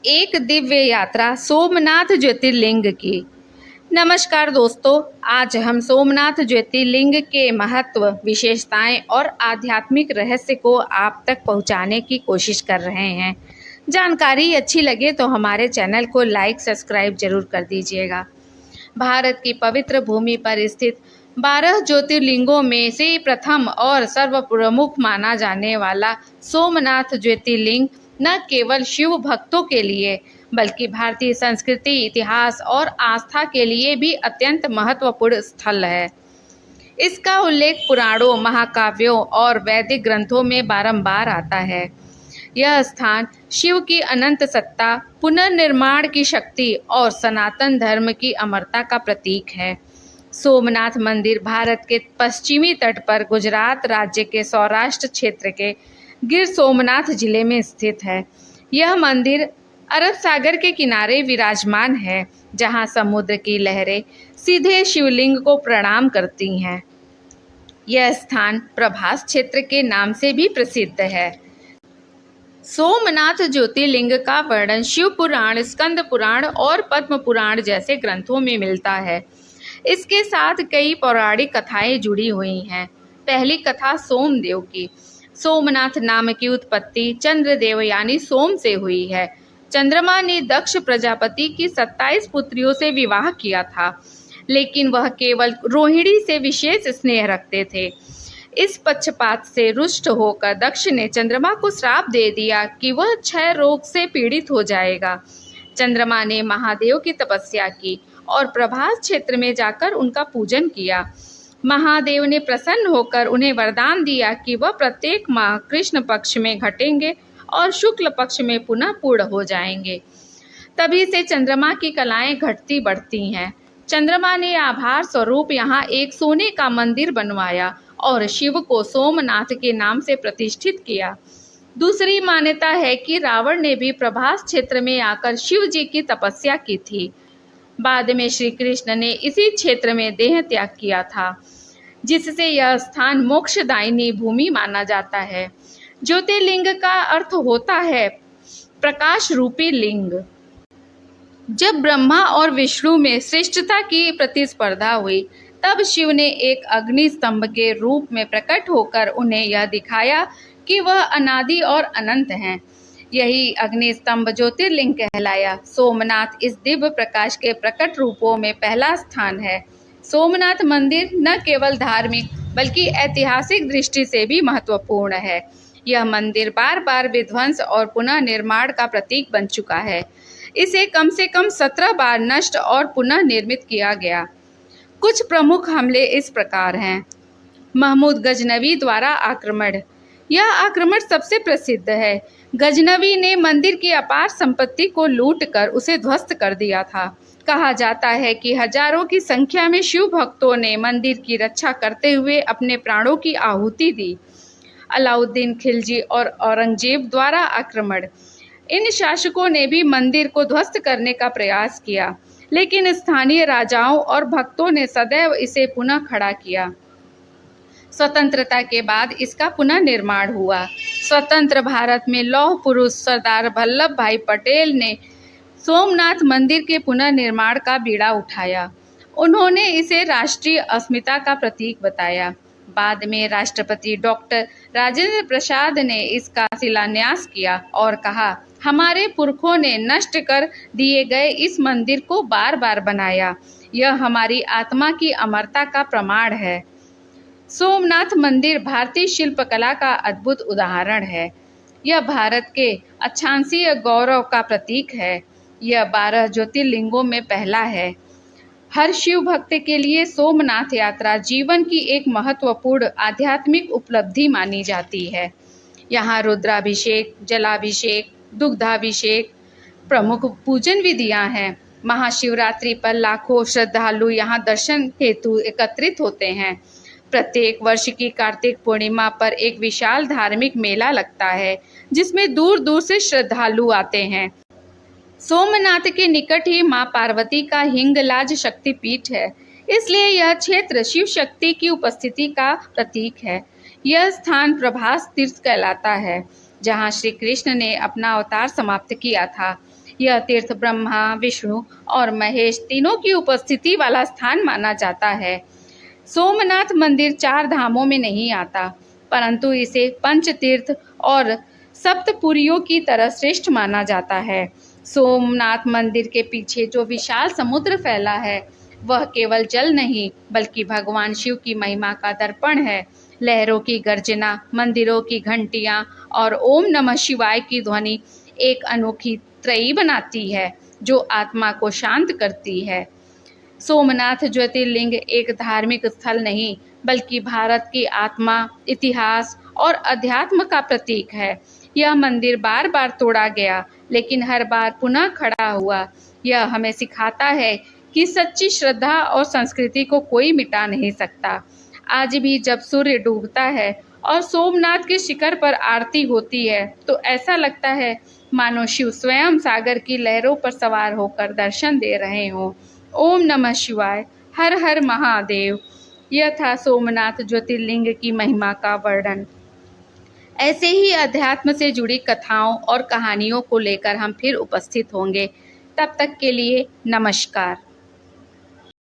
एक दिव्य यात्रा सोमनाथ ज्योतिर्लिंग की। नमस्कार दोस्तों, आज हम सोमनाथ ज्योतिर्लिंग के महत्व, विशेषताएं और आध्यात्मिक रहस्य को आप तक पहुंचाने की कोशिश कर रहे हैं। जानकारी अच्छी लगे तो हमारे चैनल को लाइक सब्सक्राइब जरूर कर दीजिएगा। भारत की पवित्र भूमि पर स्थित 12 ज्योतिर्लिंगों में से प्रथम और सर्वप्रमुख माना जाने वाला सोमनाथ ज्योतिर्लिंग न केवल शिव भक्तों के लिए बल्कि भारतीय संस्कृति, इतिहास और आस्था के लिए भी अत्यंत महत्वपूर्ण स्थल है। इसका उल्लेख पुराणों, महाकाव्यों और वैदिक ग्रंथों में बारंबार आता है। यह स्थान शिव की अनंत सत्ता, पुनर्निर्माण की शक्ति और सनातन धर्म की अमरता का प्रतीक है। सोमनाथ मंदिर भारत के पश्चिमी तट पर गुजरात राज्य के सौराष्ट्र क्षेत्र के गिर सोमनाथ जिले में स्थित है। यह मंदिर अरब सागर के किनारे विराजमान है, जहां समुद्र की लहरें सीधे शिवलिंग को प्रणाम करती हैं। यह स्थान प्रभास क्षेत्र के नाम से भी प्रसिद्ध है। सोमनाथ ज्योतिर्लिंग का वर्णन शिव पुराण, स्कंद पुराण और पद्म पुराण जैसे ग्रंथों में मिलता है। इसके साथ कई पौराणिक कथाएं जुड़ी हुई हैं। पहली कथा सोमदेव की। सोमनाथ नाम की उत्पत्ति चंद्रदेव यानी सोम से हुई है। चंद्रमा ने दक्ष प्रजापति की 27 पुत्रियों से विवाह किया था, लेकिन वह केवल रोहिणी से विशेष स्नेह रखते थे। इस पक्षपात से रुष्ट होकर दक्ष ने चंद्रमा को श्राप दे दिया कि वह क्षय रोग से पीड़ित हो जाएगा। चंद्रमा ने महादेव की तपस्या की और प्रभास क्षेत्र में जाकर उनका पूजन किया। महादेव ने प्रसन्न होकर उन्हें वरदान दिया कि वह प्रत्येक माह कृष्ण पक्ष में घटेंगे और शुक्ल पक्ष में पुनः पूर्ण हो जाएंगे। तभी से चंद्रमा की कलाएं घटती बढ़ती हैं। चंद्रमा ने आभार स्वरूप यहाँ एक सोने का मंदिर बनवाया और शिव को सोमनाथ के नाम से प्रतिष्ठित किया। दूसरी मान्यता है कि रावण ने भी प्रभास क्षेत्र में आकर शिव जी की तपस्या की थी। बाद में श्री कृष्ण ने इसी क्षेत्र में देह त्याग किया था, जिससे यह स्थान मोक्षदायिनी भूमि माना जाता है। ज्योतिर्लिंग का अर्थ होता है प्रकाश रूपी लिंग। जब ब्रह्मा और विष्णु में श्रेष्ठता की प्रतिस्पर्धा हुई, तब शिव ने एक अग्नि स्तंभ के रूप में प्रकट होकर उन्हें यह दिखाया कि वह अनादि और अनंत हैं। यही अग्नि स्तंभ ज्योतिर्लिंग कहलाया। सोमनाथ इस दिव्य प्रकाश के प्रकट रूपों में पहला स्थान है। सोमनाथ मंदिर न केवल धार्मिक बल्कि ऐतिहासिक दृष्टि से भी महत्वपूर्ण है। यह मंदिर बार बार विध्वंस और पुनः निर्माण का प्रतीक बन चुका है। इसे कम से कम 17 बार नष्ट और पुनः निर्मित किया गया। कुछ प्रमुख हमले इस प्रकार हैं। महमूद गजनवी द्वारा आक्रमण। यह आक्रमण सबसे प्रसिद्ध है। गजनवी ने मंदिर की अपार संपत्ति को लूटकर उसे ध्वस्त कर दिया था। कहा जाता है कि हजारों की संख्या में शिव भक्तों ने मंदिर की रक्षा करते हुए अपने प्राणों की आहुति दी। अलाउद्दीन खिलजी और औरंगजेब द्वारा आक्रमण। इन शासकों ने भी मंदिर को ध्वस्त करने का प्रयास किया, लेकिन स्थानीय राजाओं और भक्तों ने सदैव इसे पुनः खड़ा किया। स्वतंत्रता के बाद इसका पुनः निर्माण हुआ। स्वतंत्र भारत में लौह पुरुष सरदार वल्लभ भाई पटेल ने सोमनाथ मंदिर के पुनर्निर्माण का बीड़ा उठाया। उन्होंने इसे राष्ट्रीय अस्मिता का प्रतीक बताया। बाद में राष्ट्रपति डॉक्टर राजेंद्र प्रसाद ने इसका शिलान्यास किया और कहा, हमारे पुरखों ने नष्ट कर दिए गए इस मंदिर को बार बार बनाया। यह हमारी आत्मा की अमरता का प्रमाण है। सोमनाथ मंदिर भारतीय शिल्पकला का अद्भुत उदाहरण है। यह भारत के अक्षांशीय गौरव का प्रतीक है। यह 12 ज्योतिर्लिंगों में पहला है। हर शिव भक्त के लिए सोमनाथ यात्रा जीवन की एक महत्वपूर्ण आध्यात्मिक उपलब्धि मानी जाती है। यहाँ रुद्राभिषेक, जलाभिषेक, दुग्धाभिषेक प्रमुख पूजन विधियां हैं। महाशिवरात्रि पर लाखों श्रद्धालु यहाँ दर्शन हेतु एकत्रित होते हैं। प्रत्येक वर्ष की कार्तिक पूर्णिमा पर एक विशाल धार्मिक मेला लगता है, जिसमें दूर दूर से श्रद्धालु आते हैं। सोमनाथ के निकट ही मां पार्वती का हिंगलाज शक्तिपीठ है, इसलिए यह क्षेत्र शिव शक्ति की उपस्थिति का प्रतीक है। यह स्थान प्रभास तीर्थ कहलाता है, जहां श्री कृष्ण ने अपना अवतार समाप्त किया था। यह तीर्थ ब्रह्मा, विष्णु और महेश तीनों की उपस्थिति वाला स्थान माना जाता है। सोमनाथ मंदिर 4 धामों में नहीं आता, परंतु इसे पंच तीर्थ और सप्तपुरियों की तरह श्रेष्ठ माना जाता है। सोमनाथ मंदिर के पीछे जो विशाल समुद्र फैला है, वह केवल जल नहीं बल्कि भगवान शिव की महिमा का दर्पण है। लहरों की गर्जना, मंदिरों की घंटियां और ओम नमः शिवाय की ध्वनि एक अनोखी त्रयी बनाती है जो आत्मा को शांत करती है। सोमनाथ ज्योतिर्लिंग एक धार्मिक स्थल नहीं बल्कि भारत की आत्मा, इतिहास और अध्यात्म का प्रतीक है। यह मंदिर बार बार तोड़ा गया, लेकिन हर बार पुनः खड़ा हुआ। यह हमें सिखाता है कि सच्ची श्रद्धा और संस्कृति को कोई मिटा नहीं सकता। आज भी जब सूर्य डूबता है और सोमनाथ के शिखर पर आरती होती है, तो ऐसा लगता है मानो शिव स्वयं सागर की लहरों पर सवार होकर दर्शन दे रहे हों। ओम नमः शिवाय, हर हर महादेव। यह था सोमनाथ ज्योतिर्लिंग की महिमा का वर्णन। ऐसे ही अध्यात्म से जुड़ी कथाओं और कहानियों को लेकर हम फिर उपस्थित होंगे। तब तक के लिए नमस्कार।